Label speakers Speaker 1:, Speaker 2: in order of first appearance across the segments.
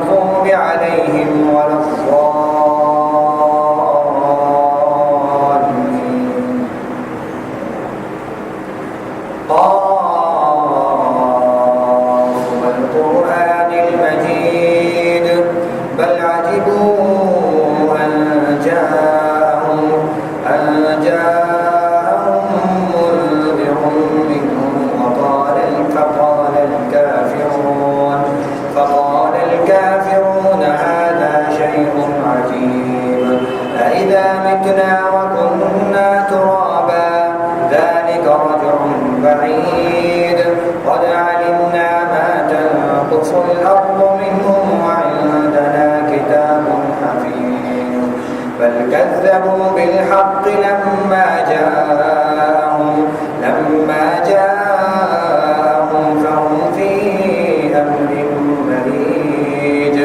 Speaker 1: المغضوب عليهم ولا الضالين. قاف والقرآن المجيد بل عجبوا أن جاءهم منذر منهم فقال الكافرون هذا شيء عجيب أإذا متنا وكنا ترابا ذلك رجع بعيد قد علمنا ما تنقص الأرض منهم وعندنا كتاب حفيظ بل كذبوا بالحق لما جاءهم فهم في أمر مريج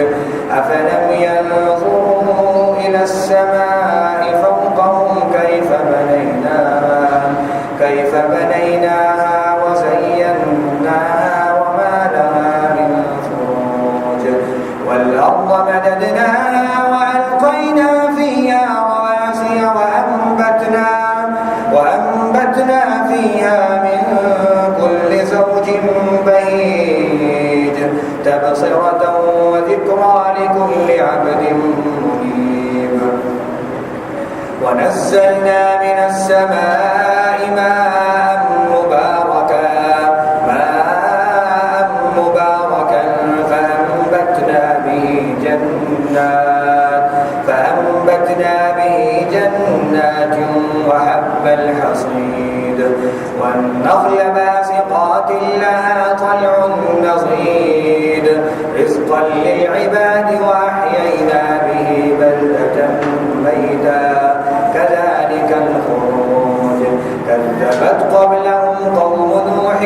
Speaker 1: أفلم ينظروا إلى السماء فوقهم كيف بنيناها وزيناها وما لها من فروج والأرض مددناها وألقينا فيها رواسي وأنبتنا فيها من كل زوج بهيج تبصرة وذكرى لكل عبد منيب ونزلنا من السماء ماء مباركا فأنبتنا به جنات وحب الحصيد والنخل باسقات لها طلع نضيد رزقا للعباد وأحيينا به بلدة ميتا كذلك الخروج كذبت قبلهم قوم نوح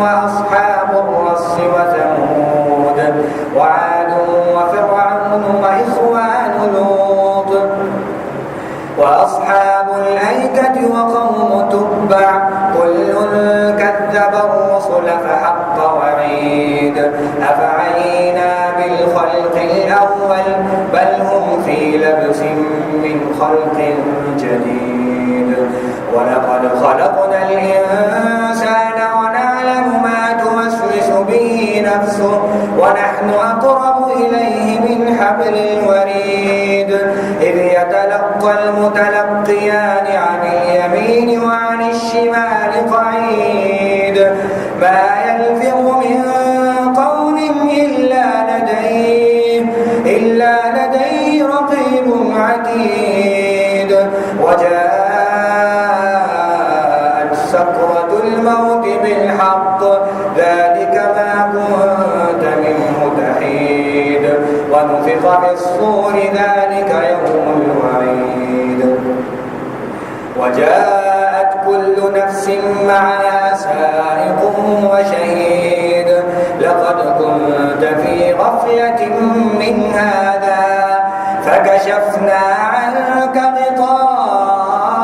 Speaker 1: وأصحاب الرس وثمود وعاد وفرعون وإخوان لوط وأصحاب الأيكة وقوم تبع كل كذب الرسل فحق وعيد أفعينا بالخلق الأول بل هم في لبس من خلق جديد ولقد خلقنا الإنسان ونعلم ما توسوس به نفسه ونحن أقرب إليه من حبل الوريد إذ يتلقى المتلقيان عن اليمين وعن الشمال قعيد ما يلفظ من قول إلا لديه رقيب عتيد وجاءت سكرة الموت بالحق ذلك ما كنت منه تحيد ونفخ في الصور ذلك يوم الوعيد وجاءت كل نفس معها سائق وشهيد لقد كنت في غفلة من هذا فكشفنا عنك غطاءك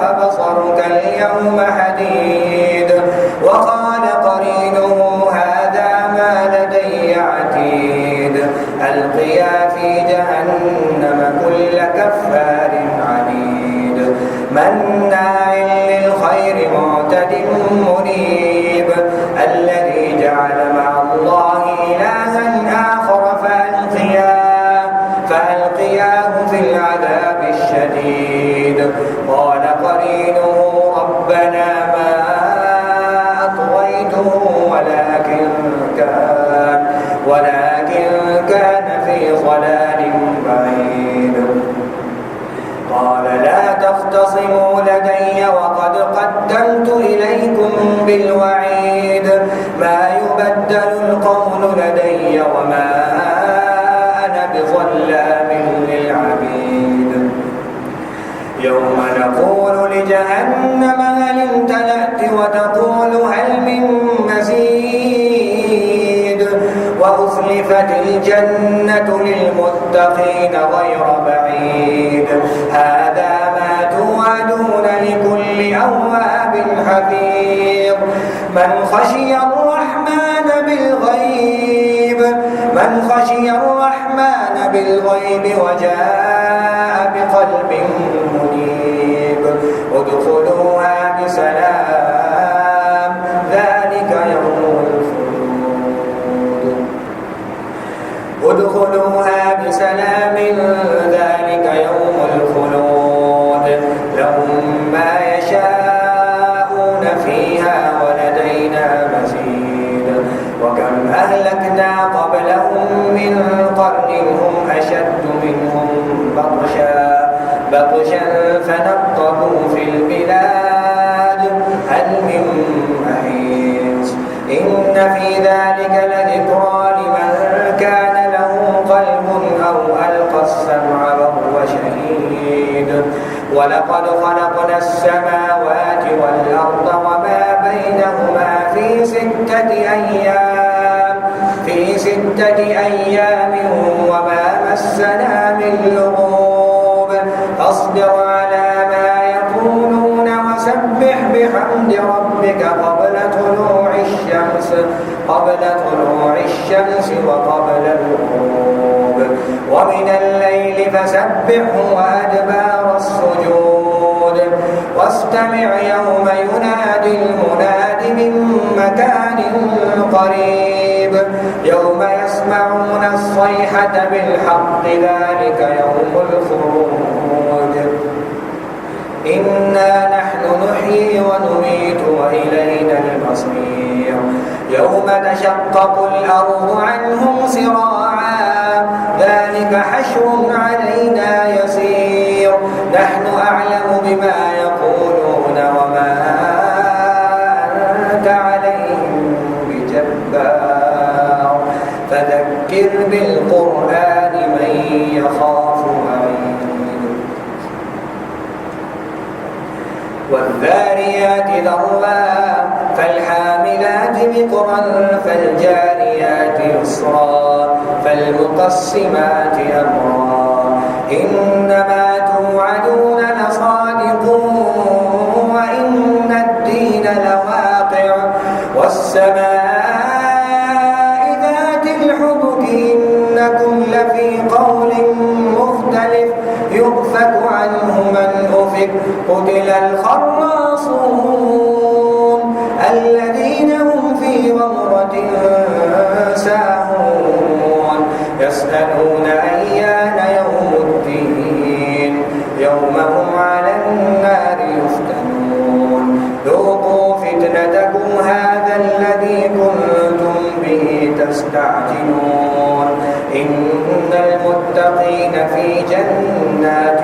Speaker 1: فبصرك اليوم حديد وقال قرينه هذا ما لدي عتيد ألقيا في جهنم كل كفار عنيد مناع للخير معتد مريب الذي جعل مع الله إلها آخر فألقياه في العذاب الشديد قال قرينه ربنا ما أطغيته ولكن كان في ضلال بعيد قال لا تختصموا لدي وقد قدمت إليكم بالوعيد ما يبدل القول لدي وما أنا بظلام للعبيد يوم نقول لجهنم هل امتلأت وتقول هل من مزيد وأزلفت الجنة للمتقين غير بعيد هذا ما توعدون لكل أواب حفيظ من خشي الرحمن بالغيب من خشي الرحمن بالغيب وجاء بقلب منيب ادخلوها بسلام ذلك يوم الخلود ادخلوها بسلام ذلك يوم الخلود لهم ما يشاءون فيها ولدينا مزيد وكم أهلكنا قبلهم من قرن هم أشد منهم بطشا فنقبوا في البلاد هل من محيص إن في ذلك لذكرى لمن كان له قلب أو ألقى السمع وهو شهيد ولقد خلقنا السماوات والأرض وما بينهما في ستة أيام وما مسنا من لغوب فاصبر على ما يقولون وسبح بحمد ربك قبل طلوع الشمس وقبل الغروب ومن الليل فسبحه وأدبار السجود واستمع يوم ينادي المناد من مكان قريب يوم يسمعون الصيحة بالحق ذلك يوم الخروج إنا نحن نحيي ونميت وإلينا المصير يوم تشقق الأرض عنهم سراعا ذلك حشر علينا يسير نحن أعلم بما يقولون وما أنت عليهم بجبار فذكر بالقرآن من يخاف وعيد والذاريات ذروا فالحاملات وقرا فالجاريات يسرا فالمقسمات أمرا إنما توعدون لصادق وإن الدين لواقع والسماء ذات الحبك إنكم لفي قول مختلف يؤفك عنه من أفك قتل الخراصون الذين هم في غمرة ساهون يسألون أيان يوم الدين يوم هم على النار يفتنون ذوقوا فتنتكم هذا الذي كنتم به تستعجلون إن المتقين في جنات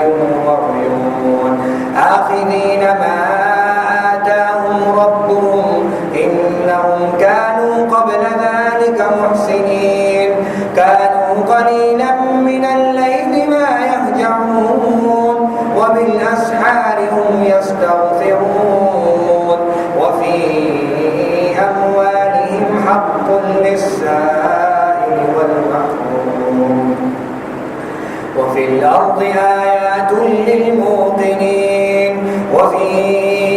Speaker 1: وعيون آخذين ما آتاهم ربهم إنهم كانوا قبل ذلك محسنين كانوا قليلا من الليل ما يهجعون وبالأسحار هم يستغفرون وفي أموالهم حق للسائل والمحروم وفي الأرض آيات للموقنين وفي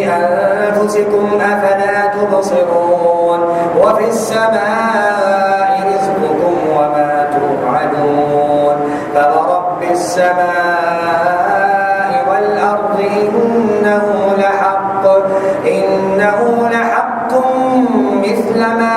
Speaker 1: أنفسكم أفلا تبصرون وفي السماء رزقكم وما توعدون فورب السماء والأرض إنه لحق مثل ما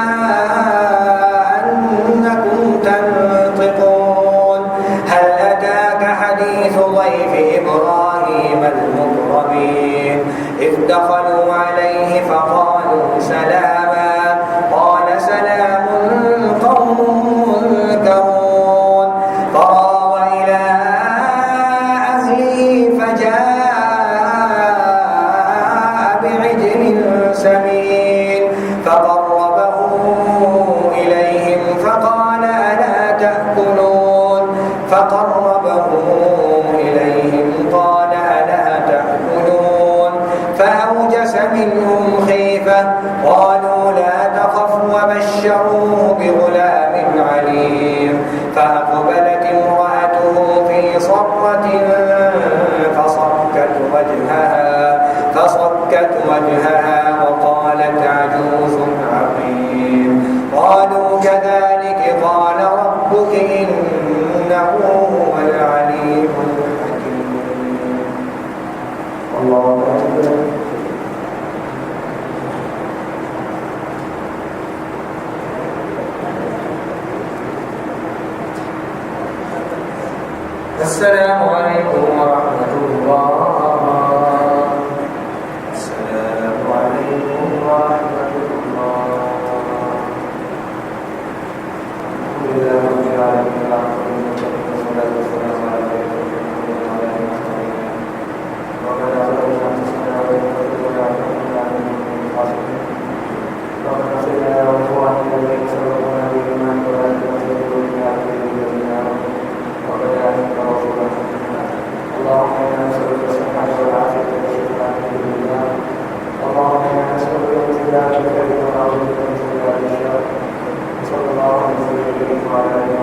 Speaker 1: أنكم تنطقون هل أتاك حديث ضيف إبراهيم المكرمين إذ دخلوا عليه فقالوا سلاما قال سلام قوم منكرون فراغ إلى أهله فجاء بعجل سمين فقربه إليهم فقال ألا تأكلون فأوجس منهم خيفة قالوا لا تخف وبشروه بغلام عليم فأقبلت امرأته في صرة فصكت وجهها وقالت عجوز عقيم قالوا كذلك قال ربك إنه هو العليم الحكيم. الله أكبر. السلام عليكم ورحمة الله. السلام عليكم ورحمة الله. الحمد لله رب العالمين والصلاة والسلام على رسول الله. ربنا ظلمنا أنفسنا وإن لم تغفر لنا وترحمنا لنكن من الخاسرين. ربنا اغفر لنا ولإخواننا الذين سبقونا بالإيمان ولا تجعل في قلوبنا الذين آمنوا ربنا إنك رؤوف رحيم. اللهم إنا نسألك الصحة والعافية والشفاء في الدنيا. اللهم إنا نسألك امتثال الخير ونعوذ بك من سيئات الشر. صلى الله عليه وسلم وعلى آله